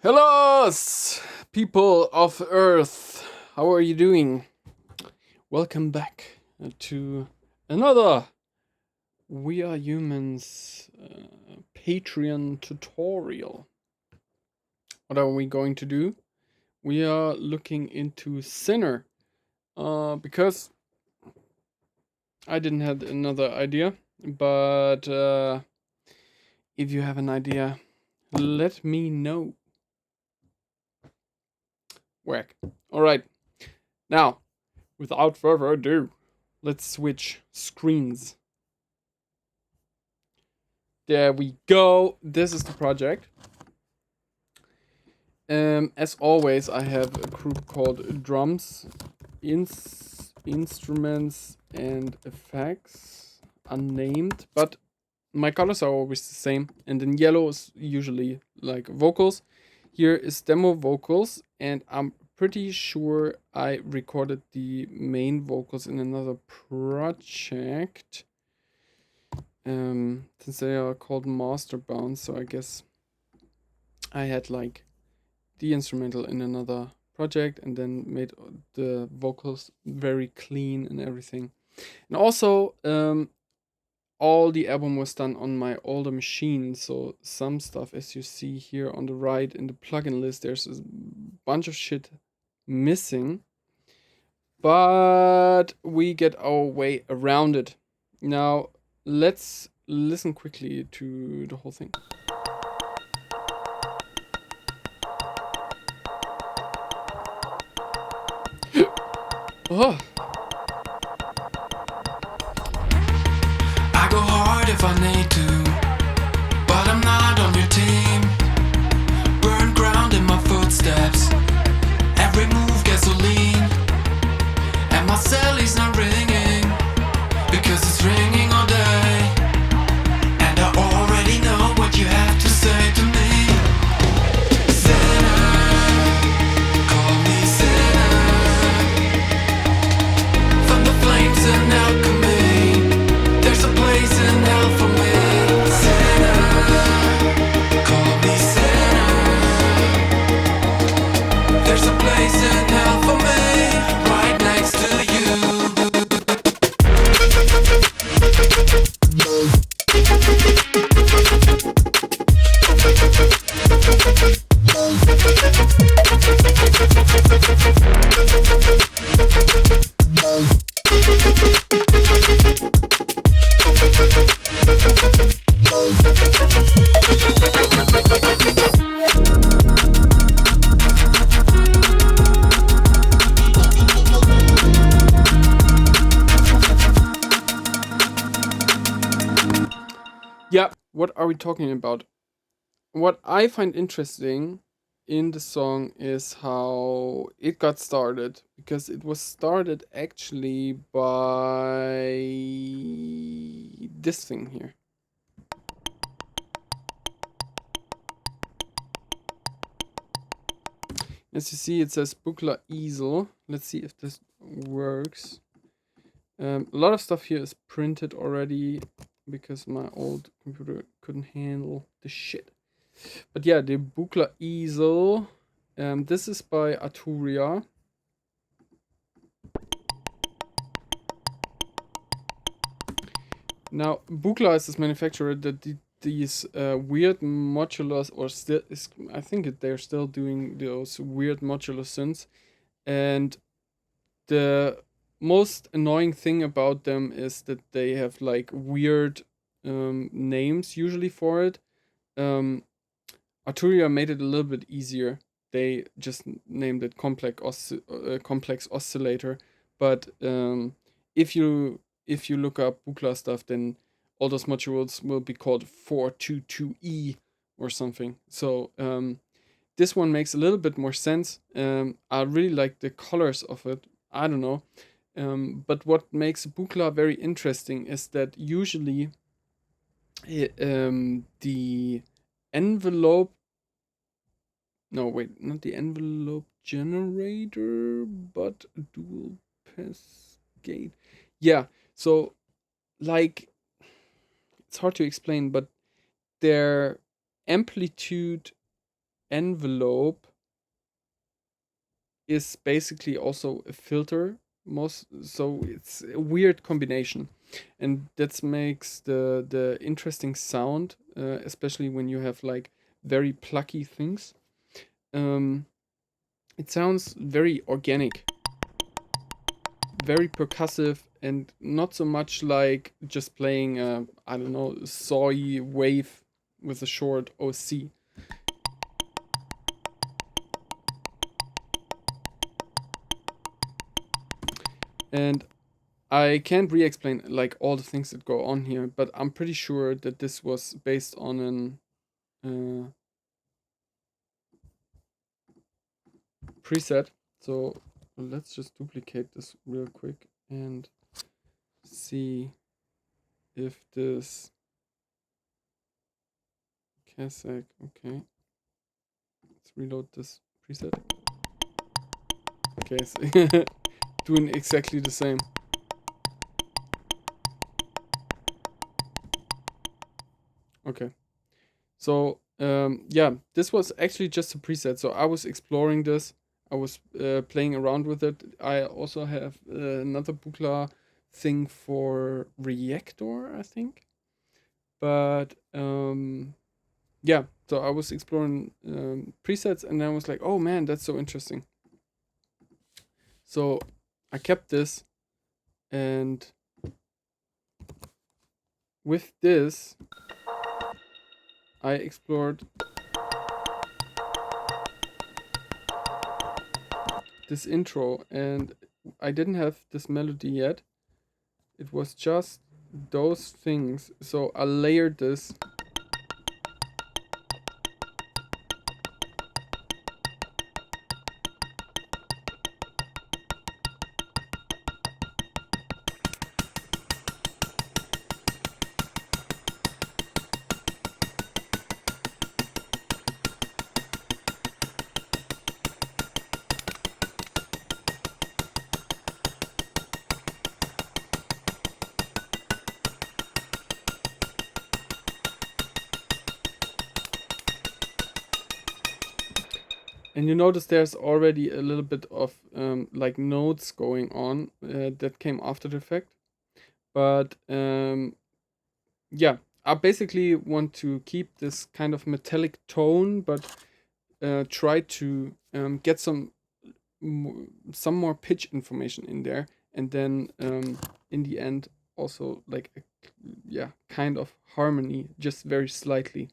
Hello, people of Earth. How are you doing? Welcome back to another We Are Humans Patreon tutorial. What are we going to do? We are looking into Sinner because I didn't have another idea, but if you have an idea, let me know. Whack. All right. Now, without further ado, let's switch screens. There we go. This is the project. As always, I have a group called Drums, Instruments, and Effects. Unnamed, but my colors are always the same. And in yellow is usually like vocals. Here is demo vocals, and I'm pretty sure I recorded the main vocals in another project. Since they are called master bounds, so I guess I had like the instrumental in another project and then made the vocals very clean and everything. And also, all the album was done on my older machine, so some stuff, as you see here on the right in the plugin list, there's a bunch of shit missing, but we get our way around it. Now, let's listen quickly to the whole thing. Oh, I go hard if I need to, but I'm not on your team. Burn ground in my footsteps, every move gasoline, and my celly's not ringing, because it's ringing all day. And I already know what you have to say to me. Sinner, call me sinner. From the flames and alchemy, there's a place in hell for me. Sinner, call me sinner. There's a place in hell for me, right next to you. yeah, what are we talking about? What I find interesting in the song is how it got started, because it was started actually by this thing here. As you see, it says Buchla Easel. Let's see if this works. A lot of stuff here is printed already because my old computer couldn't handle the shit. But yeah, the Buchla Easel. This is by Arturia. Now, Buchla is this manufacturer that did these weird modulars, or still is, I think they're still doing those weird modular synths. And the most annoying thing about them is that they have like weird names usually for it. Arturia made it a little bit easier. They just named it complex oscillator. But if you look up Buchla stuff, then all those modules will be called 422E or something. So this one makes a little bit more sense. I really like the colors of it. I don't know. But what makes Buchla very interesting is that usually the envelope, no, wait, not the envelope generator, but dual pass gate. Yeah, so like it's hard to explain, but their amplitude envelope is basically also a filter, most, so it's a weird combination, and that makes the interesting sound, especially when you have like very plucky things. um it sounds very organic, very percussive, and not so much like just playing a, I don't know, sawy wave with a short OC. And I can't re-explain like all the things that go on here, but I'm pretty sure that this was based on an preset. So let's just duplicate this real quick and see if this Kazakh. Okay, let's reload this preset. Okay, so doing exactly the same. Okay. So yeah, this was actually just a preset. So I was exploring this. I was playing around with it. I also have another Buchla thing for Reactor, I think. But yeah, so I was exploring presets, and I was like, oh man, that's so interesting. So I kept this, and with this, I explored this intro, and I didn't have this melody yet. It was just those things. So I layered this. And you notice there's already a little bit of like notes going on that came after the fact. But yeah, I basically want to keep this kind of metallic tone, but try to get some more pitch information in there, and then in the end also like a, yeah, kind of harmony, just very slightly.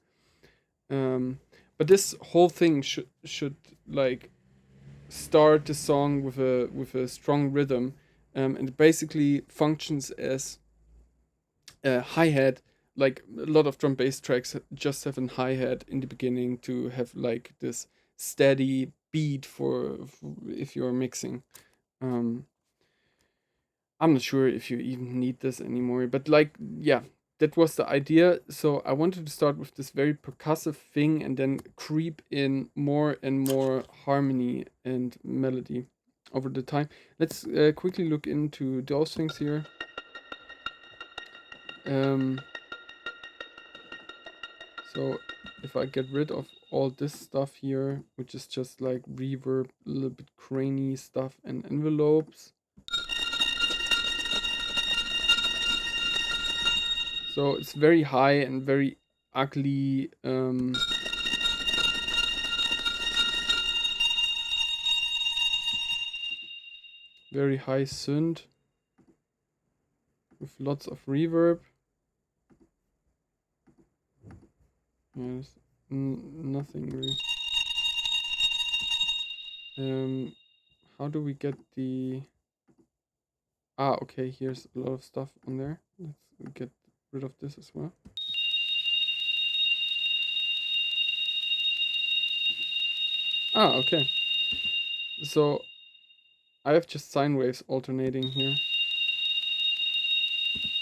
Um, but this whole thing should like start the song with a strong rhythm, and it basically functions as a hi hat. Like a lot of drum bass tracks just have a hi hat in the beginning to have like this steady beat for if you're mixing. Um, I'm not sure if you even need this anymore, but like, yeah, that was the idea. So I wanted to start with this very percussive thing and then creep in more and more harmony and melody over the time. Let's quickly look into those things here. Um, so if I get rid of all this stuff here, which is just like reverb, a little bit cranny stuff, and envelopes. So it's very high and very ugly. Very high synth with lots of reverb. There's nothing really. How do we get the? Ah, okay. Here's a lot of stuff on there. Let's get rid of this as well. Ah, okay. So I have just sine waves alternating here.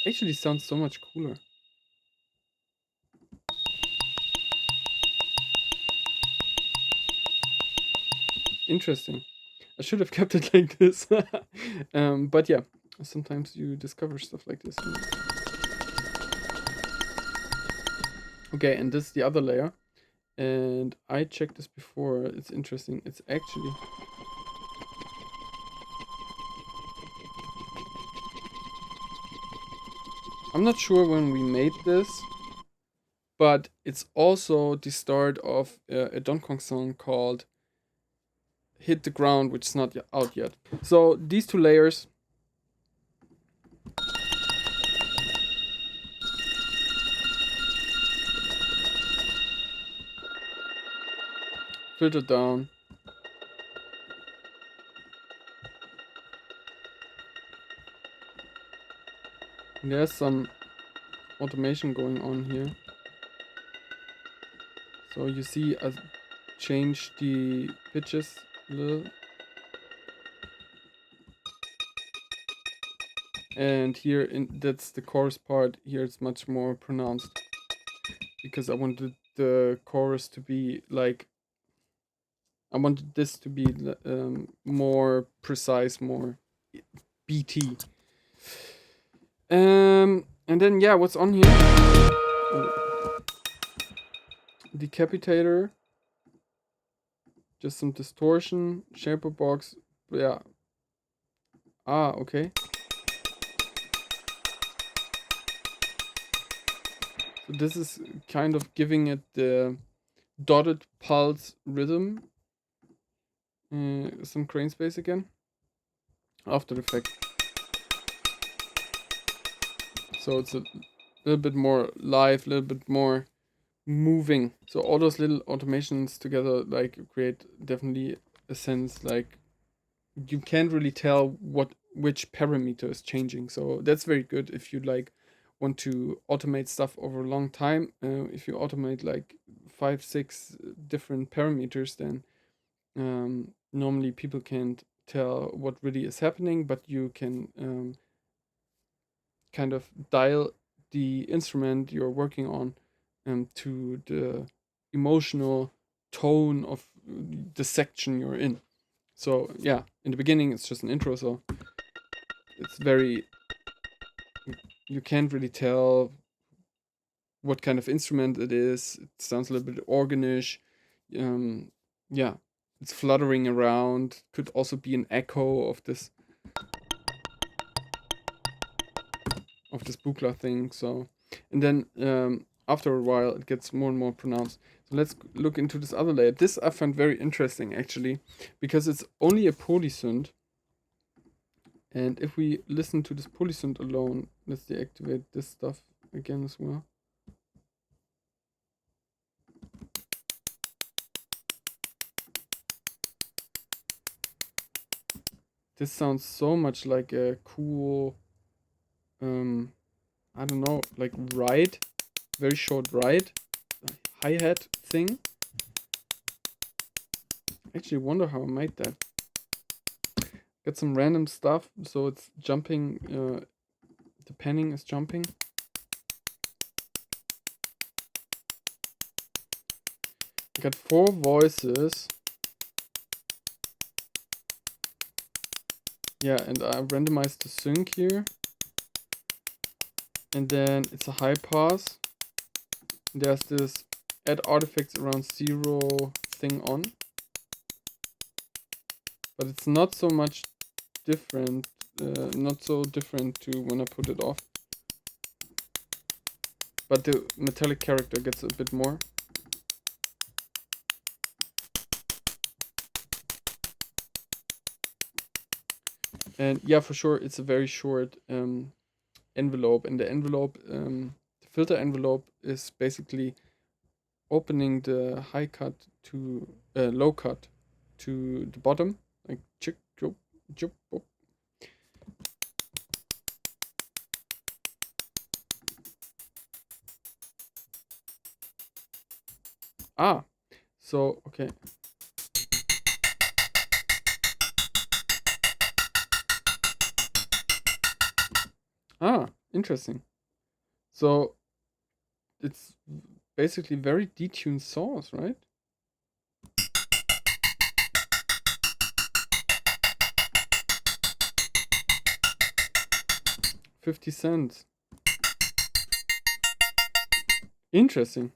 Actually, sounds so much cooler. Interesting. I should have kept it like this. But yeah, sometimes you discover stuff like this. Okay, and this is the other layer. And I checked this before. It's interesting. It's actually I'm not sure when we made this, but it's also the start of a Donkey Kong song called "Hit the Ground," which is not out yet. So these two layers filter down. There's some automation going on here. So you see I change the pitches a little. And here that's the chorus part. Here it's much more pronounced because I wanted the chorus to be like I wanted this to be more precise, more BT. And then yeah, what's on here? Oh. Decapitator, just some distortion, shaper box. Yeah. Ah, okay. So this is kind of giving it the dotted pulse rhythm. Some crane space again. After Effect. So it's a little bit more live, a little bit more moving. So all those little automations together like create definitely a sense like you can't really tell which parameter is changing. So that's very good if you like want to automate stuff over a long time. If you automate like 5, 6 different parameters, then normally people can't tell what really is happening, but you can kind of dial the instrument you're working on to the emotional tone of the section you're in. So yeah, in the beginning it's just an intro, so it's very you can't really tell what kind of instrument it is. It sounds a little bit organish. Yeah, it's fluttering around. Could also be an echo of this Buchla thing. So, and then after a while, it gets more and more pronounced. So let's look into this other layer. This I find very interesting actually, because it's only a polysynth. And if we listen to this polysynth alone, let's deactivate this stuff again as well. This sounds so much like a cool, I don't know, like ride, very short ride, hi-hat thing. Actually wonder how I made that. Got some random stuff, so it's jumping, the panning is jumping. I got 4 voices. Yeah, and I randomized the sync here. And then it's a high pass. There's this add artifacts around 0 thing on. But it's not so much different, not so different to when I put it off. But the metallic character gets a bit more. And yeah, for sure, it's a very short envelope. And the envelope, the filter envelope is basically opening the high cut to low cut to the bottom, like chick, chop, chop, chop. Ah, so okay. Ah, interesting. So it's basically very detuned saws, right? 50 cents. Interesting.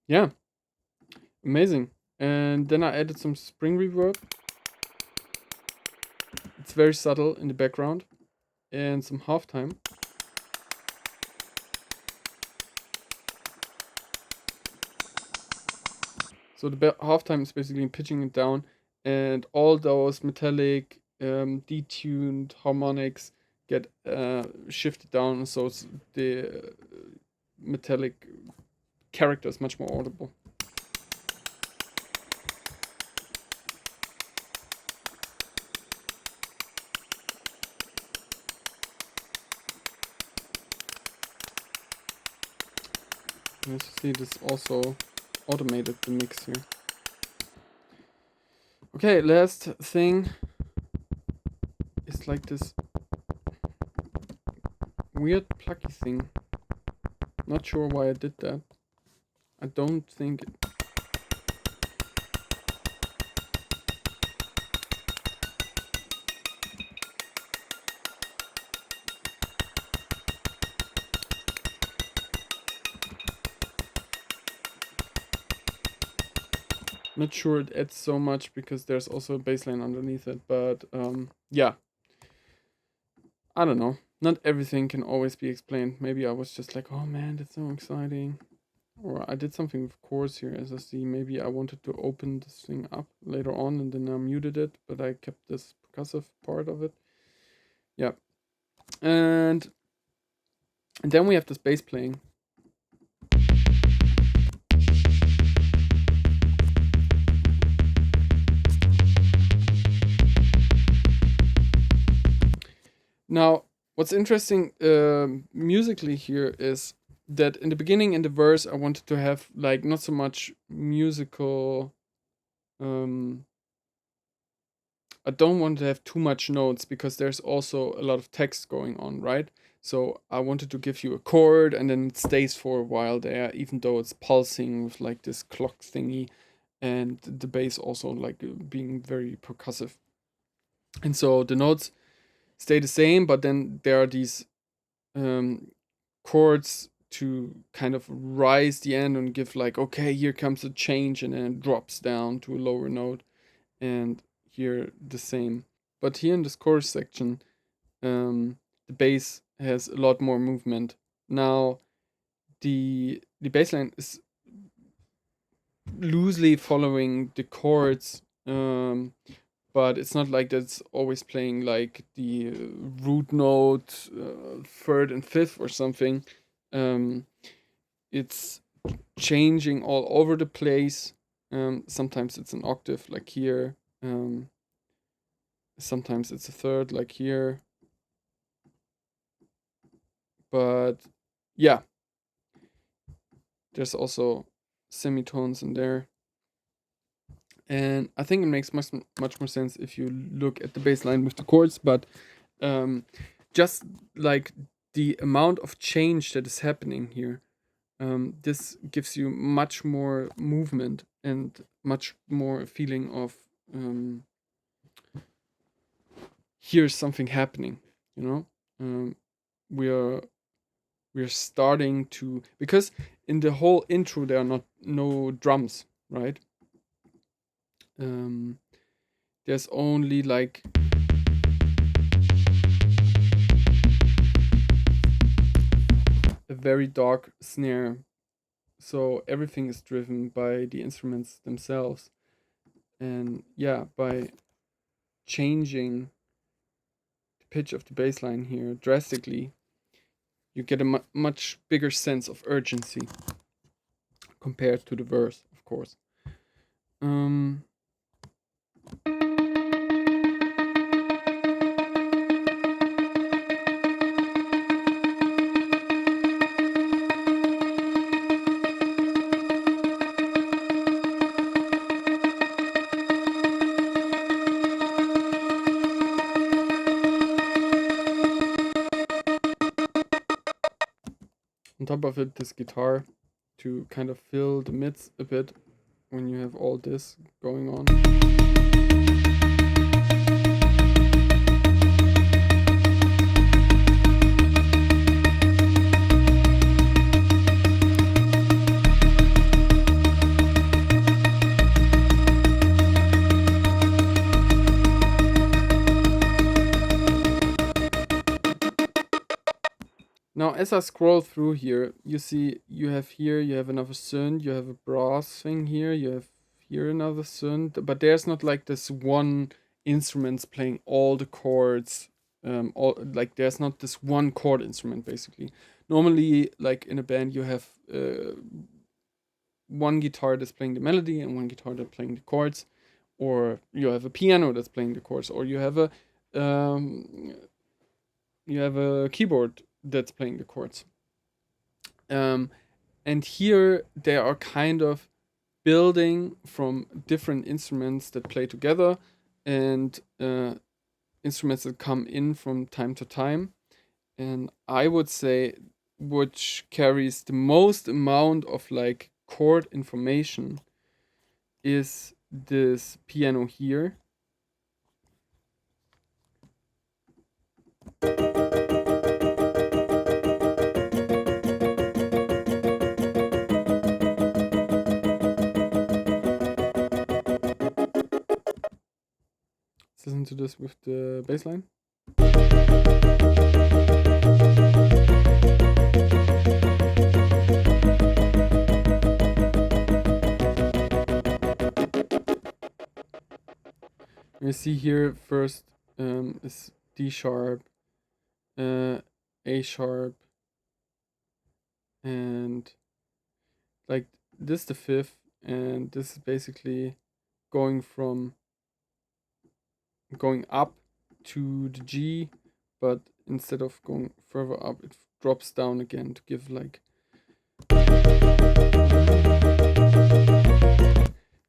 Yeah, amazing. And then I added some spring reverb. It's very subtle in the background, and some halftime. So the halftime is basically pitching it down, and all those metallic, detuned harmonics get shifted down, so the metallic character is much more audible. Let's see, this also automated the mix here. Okay, last thing is like this weird plucky thing. Not sure why I did that. I don't think not sure it adds so much because there's also a bass line underneath it, but yeah. I don't know. Not everything can always be explained. Maybe I was just like, oh man, that's so exciting. Or I did something with chords here, as I see. Maybe I wanted to open this thing up later on and then I muted it, but I kept this percussive part of it. Yeah. And then we have this bass playing. Now, what's interesting musically here is that in the beginning, in the verse, I wanted to have like not so much musical. I don't want to have too much notes because there's also a lot of text going on, right? So I wanted to give you a chord and then it stays for a while there, even though it's pulsing with like this clock thingy, and the bass also like being very percussive. And so the notes stay the same, but then there are these chords to kind of rise the end and give like, okay, here comes a change, and then it drops down to a lower note, and here the same. But here in this chorus section, the bass has a lot more movement. Now, the bass line is loosely following the chords, but it's not like that's always playing like the root note, third and fifth or something. It's changing all over the place. Sometimes it's an octave, like here. Sometimes it's a third, like here. But yeah, there's also semitones in there. And I think it makes much more sense if you look at the bass line with the chords, but just like the amount of change that is happening here, this gives you much more movement and much more feeling of here's something happening, you know. We're starting to, because in the whole intro there are no drums, right? There's only like a very dark snare, so everything is driven by the instruments themselves. And yeah, by changing the pitch of the bass line here drastically, you get a much bigger sense of urgency compared to the verse, of course. On top of it, this guitar to kind of fill the mids a bit when you have all this going on. as I scroll through here, you see you have another synth, you have a brass thing here, you have here another synth, but there's not like this one instrument's playing all the chords. All like there's not this one chord instrument basically. Normally, like in a band, you have one guitar that's playing the melody and one guitar that's playing the chords, or you have a piano that's playing the chords, or um, you have a keyboard that's playing the chords. Um, and here they are kind of building from different instruments that play together and instruments that come in from time to time. And I would say which carries the most amount of like chord information is this piano here. Let's listen to this with the bass line. You see here first is D sharp, A sharp, and like this the fifth, and this is basically going up to the G, but instead of going further up, it drops down again to give like.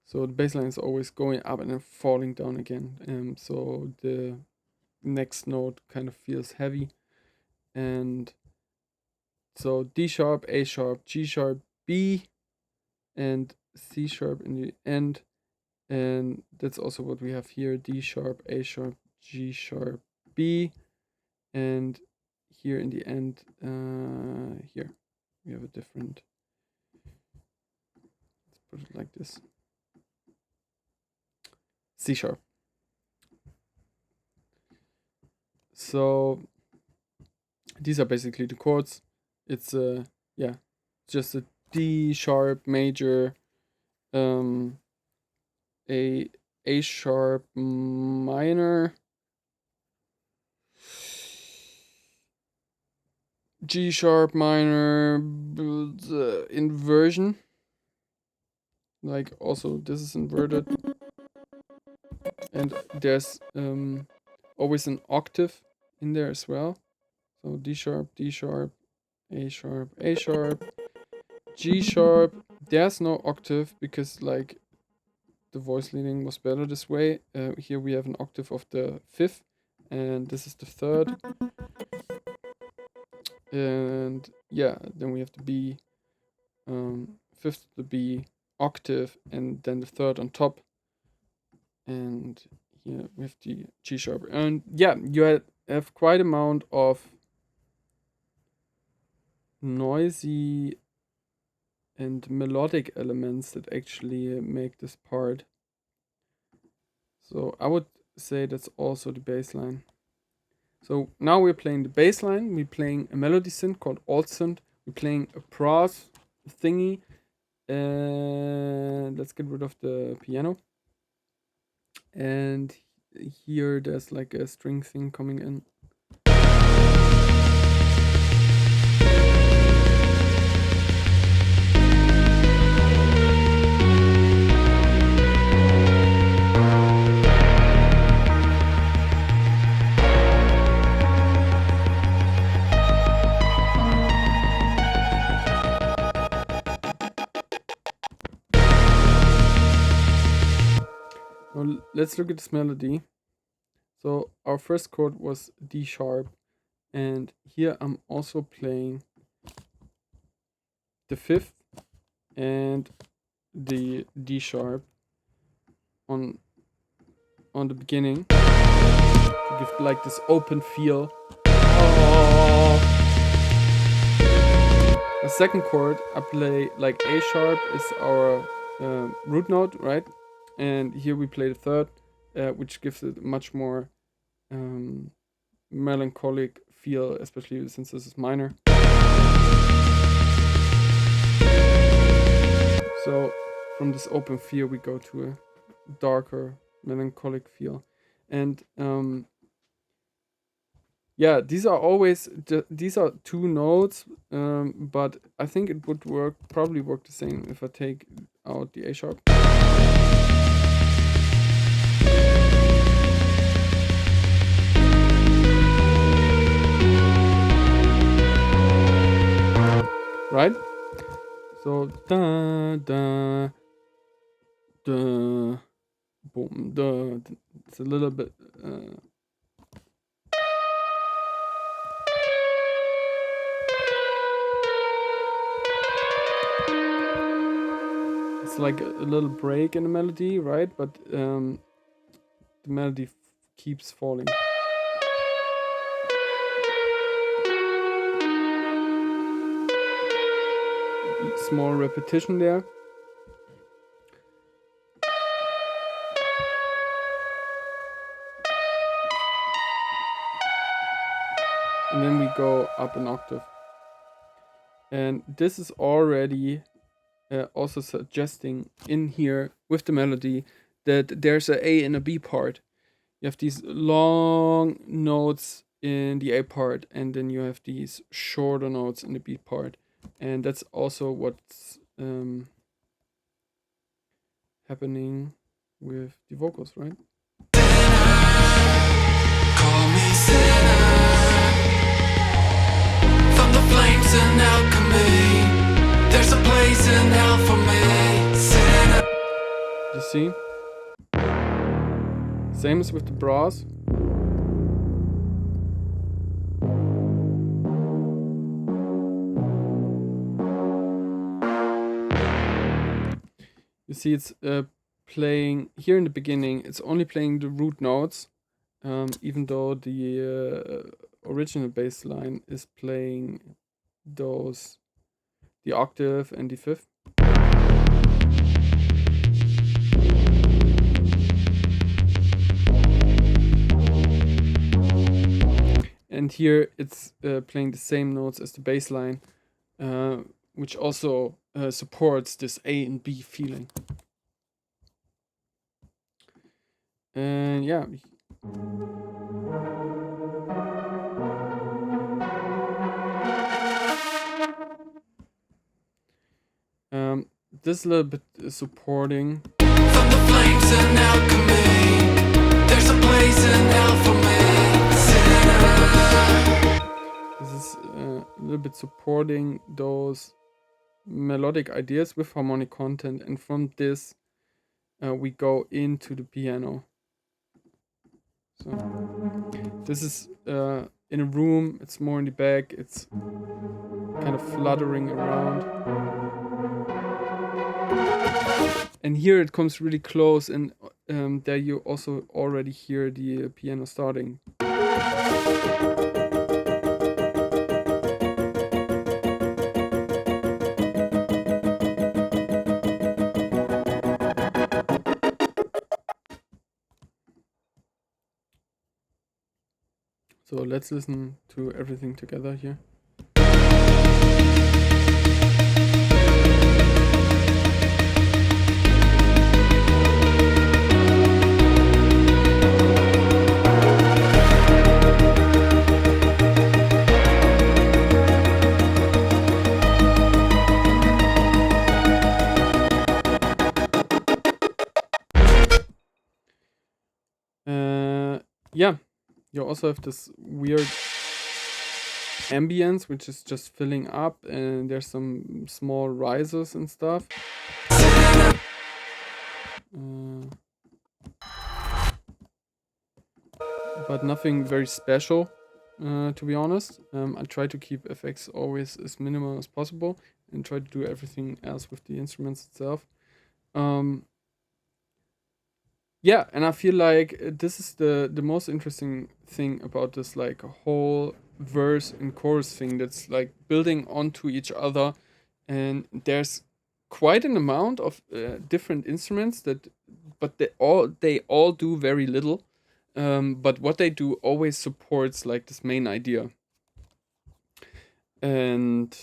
So the bass line is always going up and then falling down again. So the next note kind of feels heavy. And so D sharp, A sharp, G sharp, B, and C sharp in the end. And that's also what we have here: D sharp, A sharp, G sharp, B, and here in the end, here we have a different. Let's put it like this: C sharp. So these are basically the chords. It's just a D sharp major, a sharp minor, G sharp minor, inversion. Like also this is inverted, and there's always an octave in there as well. So D sharp, A sharp, A sharp, G sharp. There's no octave because like the voice leading was better this way. Here we have an octave of the fifth, and this is the third. And yeah, then we have the B, fifth the B octave, and then the third on top. And here we have the G sharp. And yeah, you have quite amount of noisy and melodic elements that actually make this part. So I would say that's also the bass line. So now we're playing the bass line, we're playing a melody synth called alt synth, we're playing a brass thingy, and let's get rid of the piano. And here there's like a string thing coming in. Now let's look at this melody. So our first chord was D sharp, and here I'm also playing the fifth and the D sharp on the beginning to give like this open feel. The second chord I play like A sharp is our root note, right? And here we play the third, which gives it a much more melancholic feel, especially since this is minor. So from this open feel we go to a darker melancholic feel. And yeah, these are always these are two notes, but I think it would probably work the same if I take out the A sharp. Right? So da da da boom da. It's a little bit. It's like a little break in the melody, right? But the melody keeps falling. Small repetition there. And then we go up an octave. And this is already also suggesting in here with the melody that there's a A and a B part. You have these long notes in the A part, and then you have these shorter notes in the B part. And that's also what's happening with the vocals, right? Call me sinner. From the flames and alchemy, there's a place in hell for me. Sinner. You see? Same as with the brass. You see, it's playing here in the beginning. It's only playing the root notes, even though the original bass line is playing the octave and the fifth. And here it's playing the same notes as the bass line, which also supports this A and B feeling. And yeah. This a little bit supporting. From the flames and alchemy, there's a place in hell for me. Sinner. This is a little bit supporting those melodic ideas with harmonic content, and from this we go into the piano. So this is in a room, it's more in the back, it's kind of fluttering around. And here it comes really close, and there you also already hear the piano starting. So let's listen to everything together here. Yeah, you also have this weird ambience, which is just filling up, and there's some small rises and stuff. But nothing very special, to be honest. I try to keep effects always as minimal as possible and try to do everything else with the instruments itself. Yeah, and I feel like this is the most interesting thing about this like whole verse and chorus thing that's like building onto each other, and there's quite an amount of different instruments but they all do very little, but what they do always supports like this main idea. And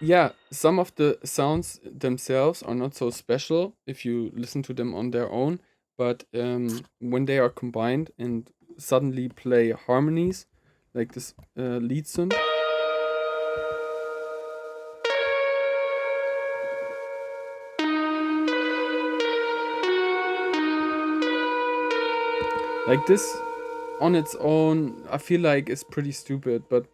Yeah, some of the sounds themselves are not so special if you listen to them on their own, but when they are combined and suddenly play harmonies, like this lead synth, like this on its own, I feel like it's pretty stupid, but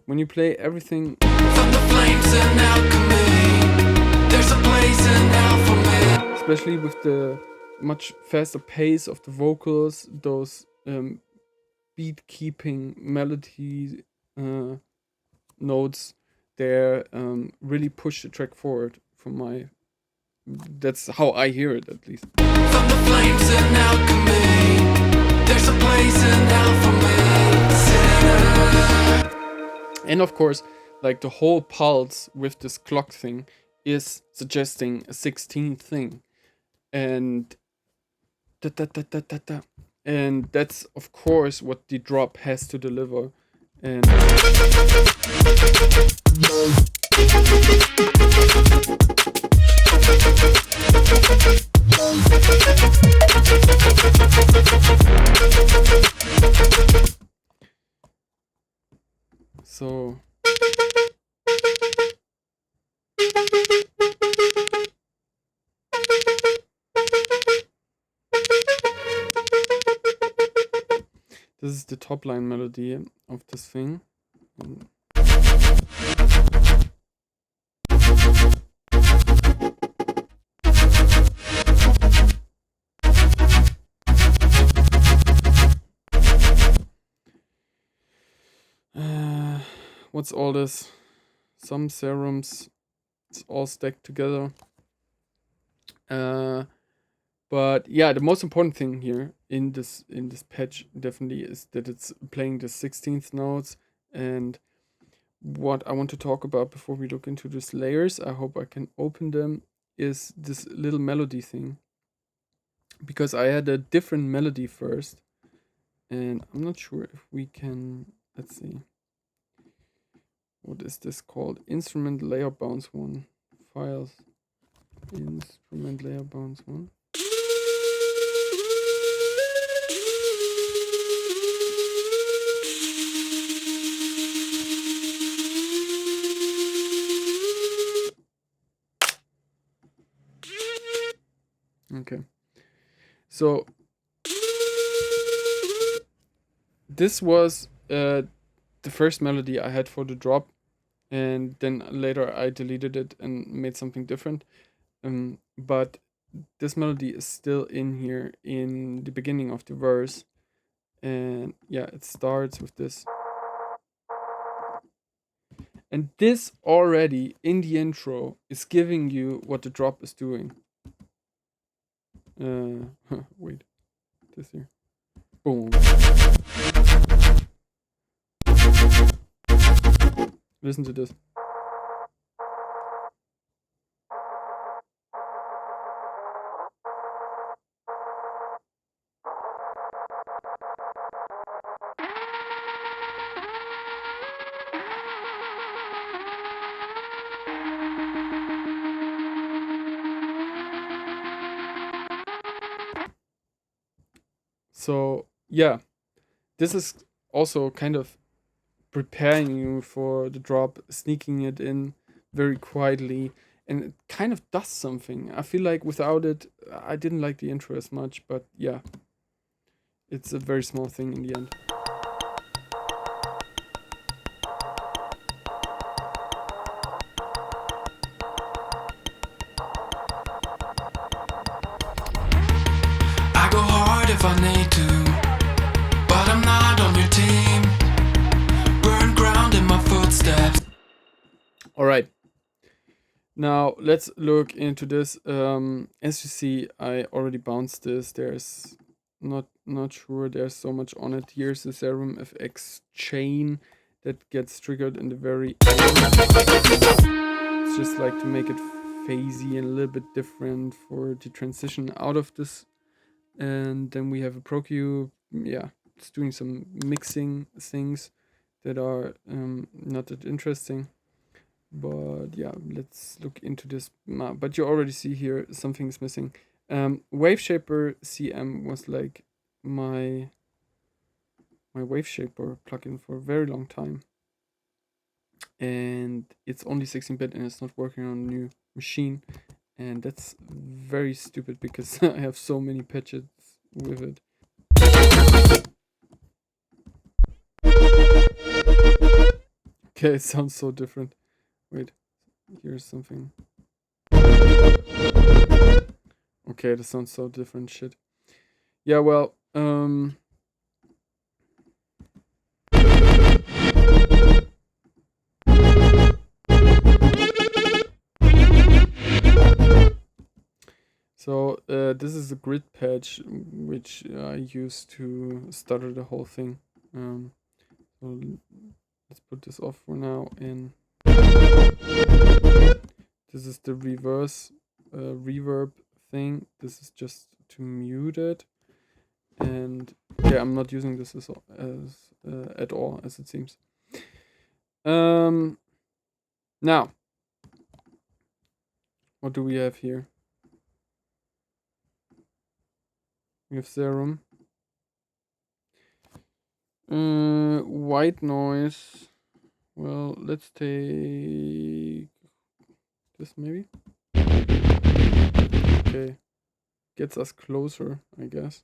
when you play everything, From the flames and alchemy, there's a place in hell for me. especially with the much faster pace of the vocals, those beat keeping melody uh, notes there really push the track forward from my that's how I hear it at least. From the flames and alchemy, there's a place in hell for me. Sinner. And of course, like the whole pulse with this clock thing is suggesting a 16th thing. And da, da, da, da, da, da. And that's of course what the drop has to deliver. And so this is the top line melody of this thing. What's all this? Some serums. It's all stacked together. But yeah, the most important thing here in this patch definitely is that it's playing the 16th notes. And what I want to talk about before we look into these layers, I hope I can open them, is this little melody thing. Because I had a different melody first, and I'm not sure if we can. Let's see. What is this called? Instrument layer bounce 1. Files. Instrument layer bounce 1. Okay. So this was the first melody I had for the drop, and then later I deleted it and made something different. But this melody is still in here in the beginning of the verse, and yeah, it starts with this. And this already in the intro is giving you what the drop is doing. Wait, this here. Boom. Listen to this. So yeah, this is also kind of preparing you for the drop, sneaking it in very quietly, and it kind of does something. I feel like without it, I didn't like the intro as much, but yeah, it's a very small thing in the end. I go hard if I need to, but I'm not on your team. Burn ground in my footsteps. All right. Now let's look into this. As you see, I already bounced this. There's not sure there's so much on it. Here's the Serum FX chain that gets triggered in the very end. It's just like to make it phasey and a little bit different for the transition out of this. And then we have a ProQ. Yeah, it's doing some mixing things that are not that interesting. But yeah, let's look into this. But you already see here something's missing. Waveshaper CM was like my Waveshaper plugin for a very long time, and it's only 16-bit and it's not working on a new machine, and that's very stupid because I have so many patches with it. Okay, it sounds so different. Wait, here's something. Okay, this sounds so different. Shit. Yeah, well, so this is a grid patch which I use to stutter the whole thing. So let's put this off for now. And this is the reverse reverb thing. This is just to mute it. And yeah, I'm not using this as at all, as it seems. Now, what do we have here? We have serum. White noise. Well, let's take this maybe. Okay, gets us closer, I guess.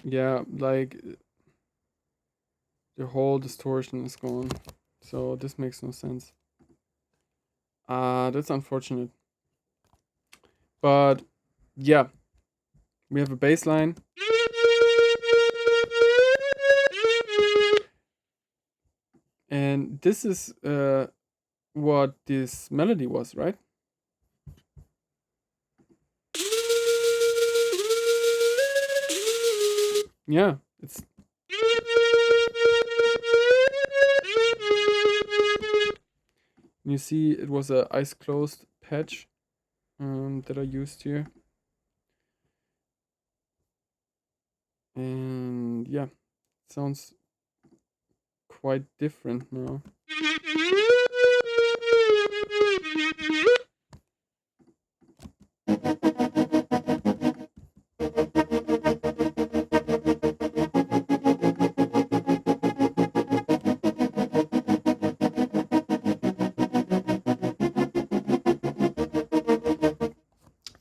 Yeah, like the whole distortion is gone, so this makes no sense. That's unfortunate. But yeah, we have a bass line. And this is what this melody was, right? Yeah, it's. You see, it was a eyes closed patch that I used here. And yeah, it sounds quite different now.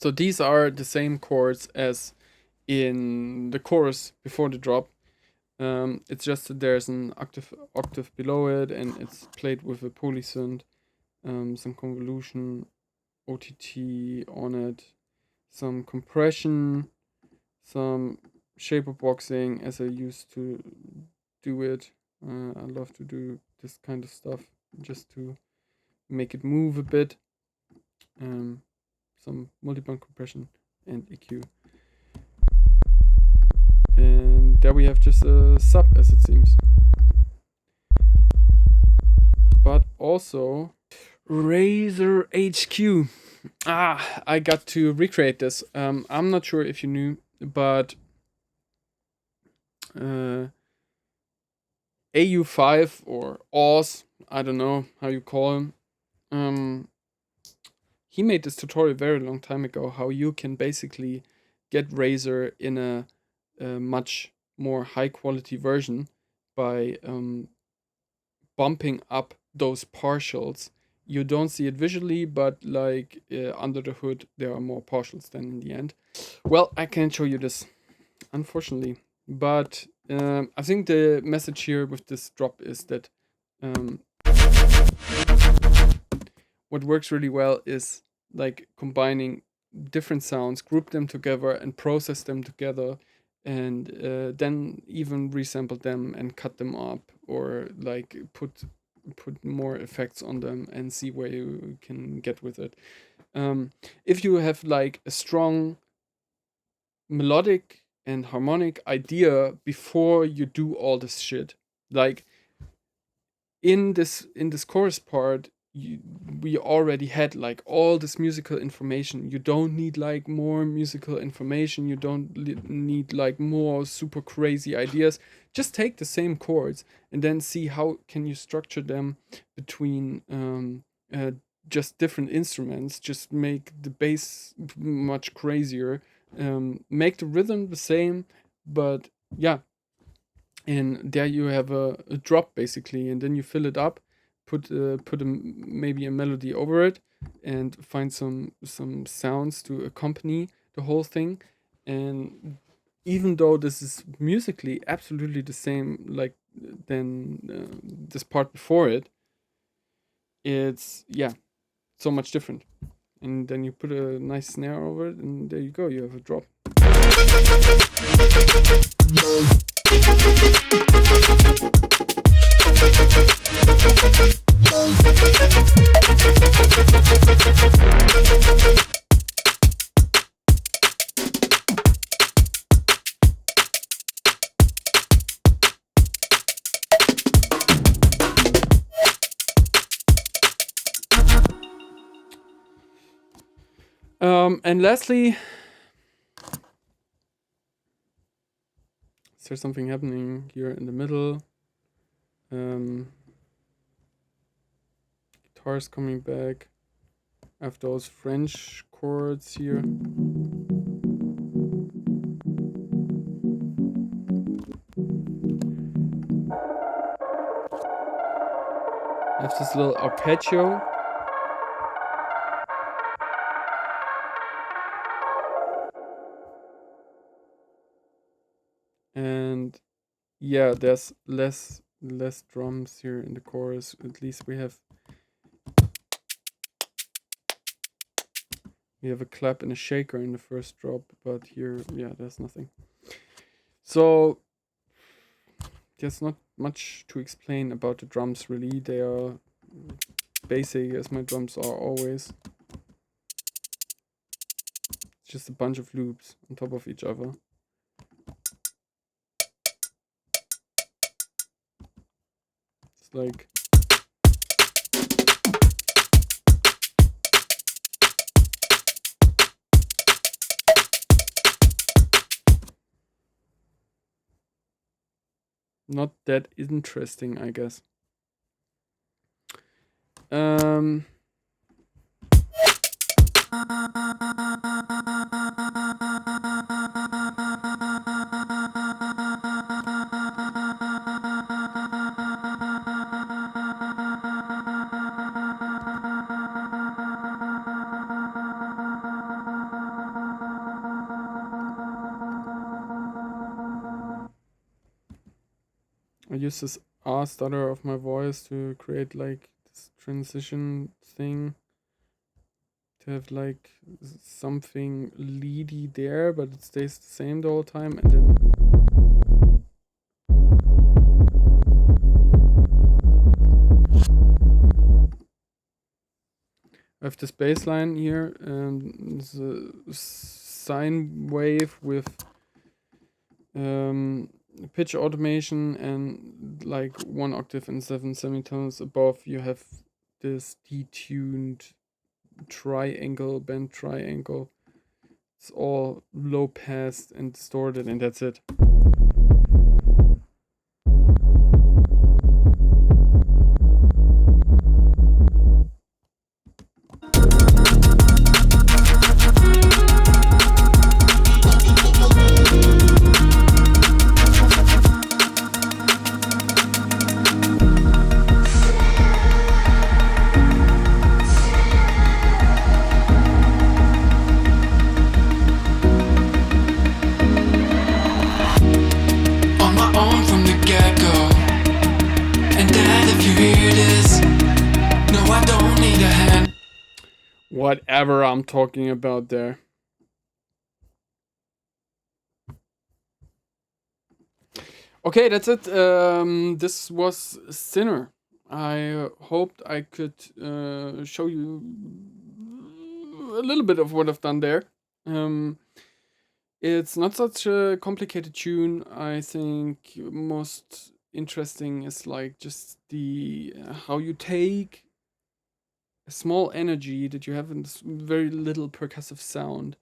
So these are the same chords as in the chorus before the drop. It's just that there's an octave below it, and it's played with a polysynth, some convolution, OTT on it, some compression, some shaper boxing as I used to do it. I love to do this kind of stuff just to make it move a bit. Some multiband compression and EQ. And there we have just a sub, as it seems. But also Razer HQ. I got to recreate this. I'm not sure if you knew, but AU5 or Oz, I don't know how you call him. He made this tutorial very long time ago how you can basically get Razer in a much more high quality version by bumping up those partials. You don't see it visually, but like under the hood, there are more partials than in the end. Well, I can't show you this, unfortunately. But I think the message here with this drop is that what works really well is like combining different sounds, group them together, and process them together, and then even resample them and cut them up, or like put more effects on them and see where you can get with it. If you have like a strong melodic and harmonic idea before you do all this shit, like in this chorus part, we already had like all this musical information. You don't need like more musical information. You don't need like more super crazy ideas. Just take the same chords and then see how can you structure them between uh, just different instruments. Just make the bass much crazier. Make the rhythm the same, but yeah, and there you have a drop basically, and then you fill it up, put maybe a melody over it, and find some sounds to accompany the whole thing. And even though this is musically absolutely the same like than this part before it, it's yeah, so much different. And then you put a nice snare over it, and there you go, you have a drop. And lastly, is there something happening here in the middle? Guitars coming back. I have those French chords here. I have this little arpeggio. And yeah, there's less drums here in the chorus. At least we have a clap and a shaker in the first drop, but here, yeah, there's nothing. So there's not much to explain about the drums really. They are basic as my drums are always. It's just a bunch of loops on top of each other. It's like not that interesting, I guess. I use this R stutter of my voice to create like this transition thing, to have like something leady there, but it stays the same the whole time, and then I have this bass line here, and it's a sine wave with pitch automation, and like 1 octave and 7 semitones above you have this detuned triangle, band triangle. It's all low passed and distorted, and that's it. On my own from the get-go. And Dad, if you hear this, no, I don't need a hand. Whatever I'm talking about there. Okay, that's it. This was Sinner. I hoped I could show you a little bit of what I've done there. It's not such a complicated tune. I think most interesting is like just the how you take a small energy that you have in this very little percussive sound,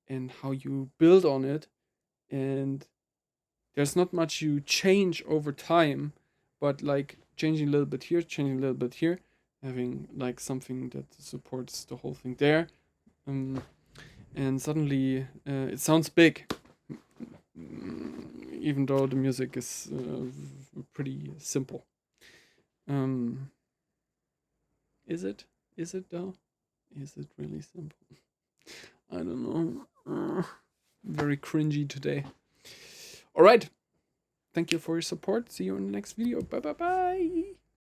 and how you build on it. And there's not much you change over time, but like changing a little bit here, changing a little bit here, having like something that supports the whole thing there. Um, and suddenly it sounds big, even though the music is pretty simple. Um, is it? Is it though? Is it really simple? I don't know. Very cringy today. All right. Thank you for your support. See you in the next video. Bye bye bye.